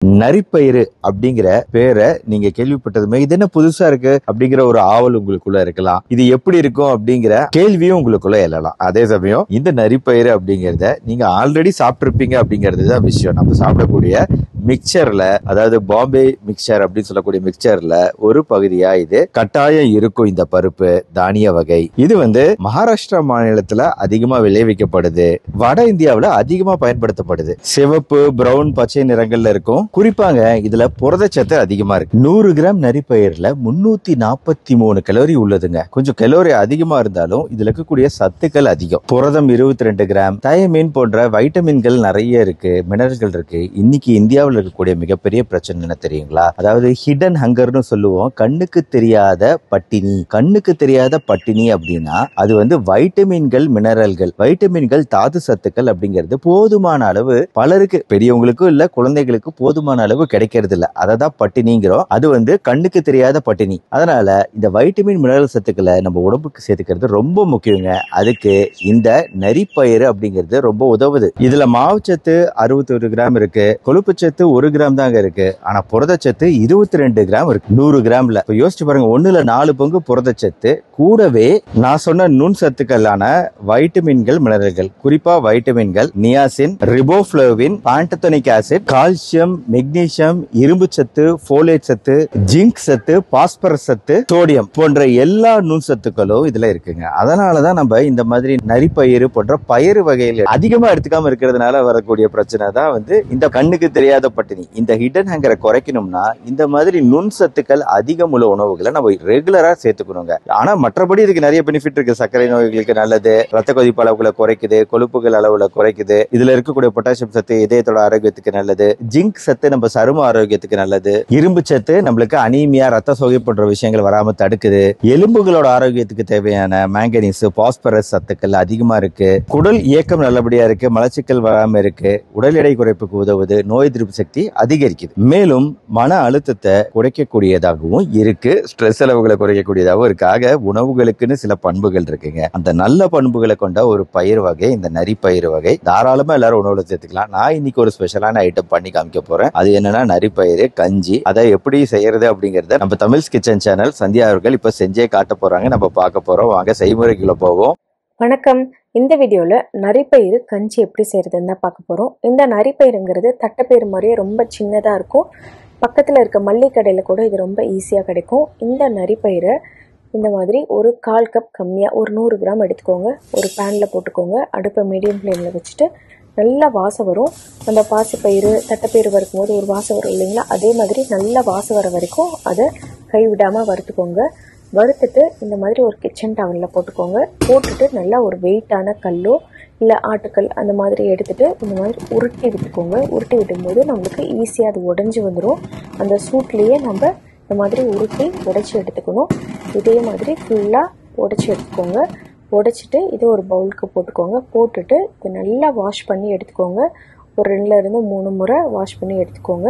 நரிப்பயிறு அப்படிங்கிற பேரை நீங்க கேள்விப்பட்டதுமே இது என்ன புதுசா இருக்கு அப்படிங்கிற ஒரு ஆவல் உங்களுக்குள்ள இருக்கலாம். இது எப்படி இருக்கும் அப்படிங்கிற கேள்வியும் உங்களுக்குள்ள எழலாம். அதே சமயம் இந்த நரிப்பயிறு அப்படிங்கறத நீங்க ஆல்ரெடி சாப்பிட்டிருப்பீங்க அப்படிங்கிறது தான் விஷயம். நம்ம சாப்பிடக்கூடிய மிக்சர்ல, அதாவது பாம்பே மிக்சர் அப்படின்னு சொல்லக்கூடிய மிக்சர்ல ஒரு பகுதியா இது கட்டாயம் இருக்கும். இந்த பருப்பு தானிய வகை இது மகாராஷ்டிரா மாநிலத்துல அதிகமா விளைவிக்கப்படுது. வட இந்தியாவுல அதிகமா பயன்படுத்தப்படுது. சிவப்பு, பிரவுன், பச்சை நிறங்கள்ல இருக்கும். குறிப்பாங்க இதுல புரதச்சத்து அதிகமா இருக்கு. 100 கிராம் நரிப்பயிர்ல 343 கலோரி உள்ளதுங்க. கொஞ்சம் கலோரி அதிகமா இருந்தாலும் இதுல இருக்கக்கூடிய சத்துக்கள் அதிகம். புரதம் 22 கிராம், தயமின் போன்ற வைட்டமின்கள் நிறைய இருக்கு, மினரல்கள் இருக்கு. இன்னைக்கு இந்தியாவில் இருக்கக்கூடிய மிகப்பெரிய பிரச்சனை என்ன தெரியுங்களா? அதாவது ஹிடன் ஹங்கர்னு சொல்லுவோம். கண்ணுக்கு தெரியாத பட்டினி. கண்ணுக்கு தெரியாத பட்டினி அப்படின்னா அது வைட்டமின்கள், மினரல்கள், வைட்டமின்கள், தாது சத்துக்கள் அப்படிங்கிறது போதுமான அளவு பலருக்கு, பெரியவங்களுக்கும் இல்ல குழந்தைகளுக்கு போதுமான அளவு கிடைக்கிறது இல்ல. அததான் பட்டினிங்கிறோம். அது கண்ணுக்கு தெரியாத பட்டினி. அதனால இந்த வைட்டமின், மினரல் சத்துக்களை நம்ம உடம்புக்கு சேர்த்துக்கிறது ரொம்ப முக்கியங்க. அதுக்கு இந்த நரிப்பயிறு அப்படிங்கிறது ரொம்ப உதவுது. இதுல மாவுச்சத்து 61 கிராம் இருக்கு, கொழுப்பு சத்து 1 கிராம் தாங்க இருக்கு. ஆனா புரதச்சத்து 22 கிராம் இருக்கு 100 கிராம்ல. யோசிச்சு பாருங்க, 1/4 பங்கு புரதச்சத்து, கூடவே நான் சொன்ன நுண் சத்துக்களான வைட்டமின்கள், மினரல்கள், குறிப்பா வைட்டமின்கள் niacin, riboflavin, pantothenic acid, calcium, magnesium, இரும்பு சத்து, ஃபோலேட் சத்து, ஜிங்க் சத்து, பாஸ்பரஸ் சத்து, சோடியம் போன்ற எல்லா நுண் சத்துக்களும் இதுல இருக்குங்க. அதனாலதான் நம்ம இந்த மாதிரி நரிப்பயிறு போன்ற பயிறு வகைகள் அதிகமா எடுத்துக்காம இருக்கிறதுனால வரக்கூடிய பிரச்சனை தான் இந்த கண்ணுக்கு தெரியாத பட்டினி. இந்த ஹிடன் ஹங்கரை குறைக்கணும்னா இந்த மாதிரி நுண் சத்துக்கள் அதிகம் உள்ள உணவுகளை நம்ம ரெகுலரா சேர்த்துக்கணுங்க. ஆனா மற்றபடி இதுக்கு நிறைய பெனிஃபிட் இருக்கு. சர்க்கரை நோய்களுக்கு நல்லது, ரத்த கொதிப்பு அளவுகளை குறைக்குது, கொழுப்புகள் அளவுல குறைக்குது. இதுல இருக்கக்கூடிய பொட்டாசியம் சத்து இதயத்தோட ஆரோக்கியத்துக்கு நல்லது, ஜிங்க் சத்து நம்ம சரும ஆரோக்கியத்துக்கு நல்லது, இரும்பு சத்து நம்மளுக்கு அனீமியா, ரத்த சோகை போன்ற விஷயங்கள் வராம தடுக்குது, எலும்புகளோட ஆரோக்கியத்துக்கு தேவையான மேங்கனீஸ், பாஸ்பரஸ் சத்துக்கள் அதிகமா இருக்கு, குடல் இயக்கம் நல்லபடியா இருக்கு, மலச்சிக்கல் வராம இருக்கு, உடல் எடை குறைப்புக்கு உதவுது, நோய் எதிர்ப்பு சக்தி அதிகரிக்குது. மேலும் மன அழுத்தத்தை குறைக்கக்கூடியதாகவும் இருக்கு, ஸ்ட்ரெஸ் அளவுகளை குறைக்கக்கூடியதாகவும் இருக்கு. ஆக உணவுகளுக்குன்னு சில பண்புகள் இருக்குங்க. அந்த நல்ல பண்புகளை கொண்ட ஒரு பயிர் வகை இந்த நரிப்பயிறு வகை. தாராளமா எல்லாரும் உணவுல சேர்த்துக்கலாம். நான் இன்னைக்கு ஒரு ஸ்பெஷலான ஐட்டம் பண்ணி காமிக்க போறேன். அது என்னன்னா நரிப்பயிறு கஞ்சி. அதை எப்படி செய்யறது அப்படிங்கறத நம்ம தமிழ்ஸ் கிச்சன் சேனல் சந்தியா அவர்கள் இப்ப செஞ்சே காட்ட போறாங்க. நம்ம பார்க்க போறோம். வாங்க செய்முறைக்குள்ள போவோம். வணக்கம். இந்த வீடியோல நரிப்பயிறு கஞ்சி எப்படி செய்யறதுன்னு தான் பார்க்க போறோம். இந்த நரிப்பயிறுங்கிறது தட்டைப்பயிறு மாதிரியே ரொம்ப சின்னதா இருக்கும். பக்கத்துல இருக்க மல்லிகை கடையில கூட இது ரொம்ப ஈஸியா கிடைக்கும். இந்த நரிப்பயிரை இந்த மாதிரி ஒரு 1/4 கப் கம்மியா ஒரு 100 கிராம் எடுத்துக்கோங்க. ஒரு பேன்ல போட்டுக்கோங்க. அடுப்பை மீடியம் ஃப்ளேம்ல வச்சுட்டு நல்லா வாசம் வரும். நம்ம பாசிப்பயிறு, தட்டைப்பயிறு வறுக்கும் போது ஒரு வாசம் வரும் இல்லைங்களா? அதே மாதிரி நல்லா வாசம் வர வரைக்கும் அதை கைவிடாமல் வறுத்துக்கோங்க. வறுத்துட்டு இந்த மாதிரி ஒரு கிச்சன் டவலில் போட்டுக்கோங்க. போட்டுட்டு நல்லா ஒரு வெயிட்டான கல்லோ இல்லை ஆட்டுக்கல் அந்த மாதிரி எடுத்துகிட்டு இந்த மாதிரி உருட்டி விட்டுக்கோங்க. உருட்டி விடும்போது நம்மளுக்கு ஈஸியாக அது உடஞ்சி வந்துடும். அந்த சூட்லேயே நம்ம இந்த மாதிரி உருட்டி உடைச்சி எடுத்துக்கணும். இதே மாதிரி ஃபுல்லாக உடைச்சி எடுத்துக்கோங்க. உடைச்சிட்டு இதை ஒரு பவுலுக்கு போட்டுக்கோங்க. போட்டுட்டு இதை நல்லா வாஷ் பண்ணி எடுத்துக்கோங்க. ஒரு 2 to 3 முறை வாஷ் பண்ணி எடுத்துக்கோங்க.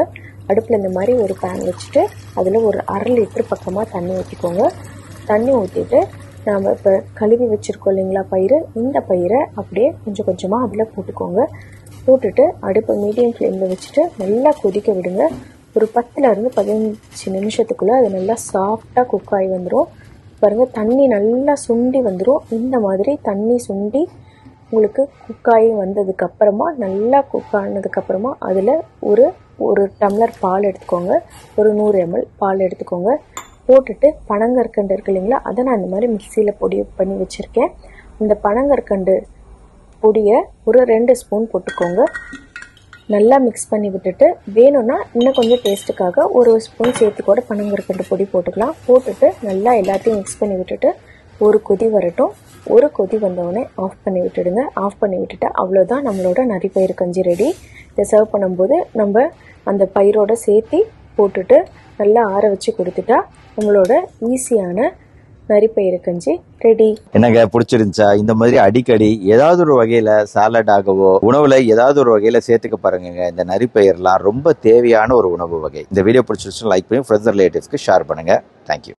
அடுப்பில் இந்த மாதிரி ஒரு பேன் வச்சுட்டு அதில் ஒரு 1/2 லிட்டர் பக்கமாக தண்ணி ஊற்றிக்கோங்க. தண்ணி ஊற்றிட்டு நாம் இப்போ கழுவி வச்சுருக்கோம் இல்லைங்களா பயிறு, இந்த பயிரை அப்படியே கொஞ்சம் கொஞ்சமாக அதில் போட்டுக்கோங்க. போட்டுட்டு அடுப்பை மீடியம் ஃப்ளேமில் வச்சுட்டு நல்லா கொதிக்க விடுங்க. ஒரு 10 to 15 நிமிஷத்துக்குள்ளே அது நல்லா சாஃப்டாக குக் ஆகி வந்துடும். பாருங்கள், தண்ணி நல்லா சுண்டி வந்துடும். இந்த மாதிரி தண்ணி சுண்டி உங்களுக்கு குக்காகி வந்ததுக்கப்புறமா, நல்லா குக் ஆனதுக்கப்புறமா அதில் ஒரு டம்ளர் பால் எடுத்துக்கோங்க. ஒரு 100 ml பால் எடுத்துக்கோங்க. போட்டுட்டு பனங்கற்கண்டு இருக்கு இல்லைங்களா, அதை நான் இந்த மாதிரி மிக்சியில் பொடி பண்ணி வச்சுருக்கேன். இந்த பனங்கற்கண்டு பொடியை ஒரு 2 ஸ்பூன் போட்டுக்கோங்க. நல்லா மிக்ஸ் பண்ணி விட்டுட்டு வேணும்னா இன்னும் கொஞ்சம் டேஸ்ட்டுக்காக ஒரு ஸ்பூன் சேர்த்து கூட பனங்கற்கண்டு பொடி போட்டுக்கலாம். போட்டுட்டு நல்லா எல்லாத்தையும் மிக்ஸ் பண்ணி விட்டுட்டு ஒரு கொதி வரட்டும். ஒரு கொதி வந்தவுடனே ஆஃப் பண்ணி விட்டுடுங்க. ஆஃப் பண்ணி விட்டுட்டு அவ்வளோதான், நம்மளோட நரிப்பயிறு கஞ்சி ரெடி. இதை சர்வ் பண்ணும்போது நம்ம அந்த பயிரோட சேர்த்து போட்டுட்டு நல்லா ஆற வச்சு கொடுத்துட்டா நம்மளோட ஈஸியான நரிப்பயிறு கஞ்சி ரெடி. என்னங்க பிடிச்சிருந்துச்சா? இந்த மாதிரி அடிக்கடி ஏதாவது ஒரு வகையில சாலட் ஆகவோ உணவுல ஏதாவது ஒரு வகையில சேர்த்துக்க பாருங்க. இந்த நரிப்பயிரெல்லாம் ரொம்ப தேவையான ஒரு உணவு வகை. இந்த வீடியோ பிடிச்சிருச்சுன்னா லைக் பண்ணி ஃப்ரெண்ட்ஸ் ரிலேட்டிவ்ஸ்க்கு ஷேர் பண்ணுங்க. தேங்க்யூ.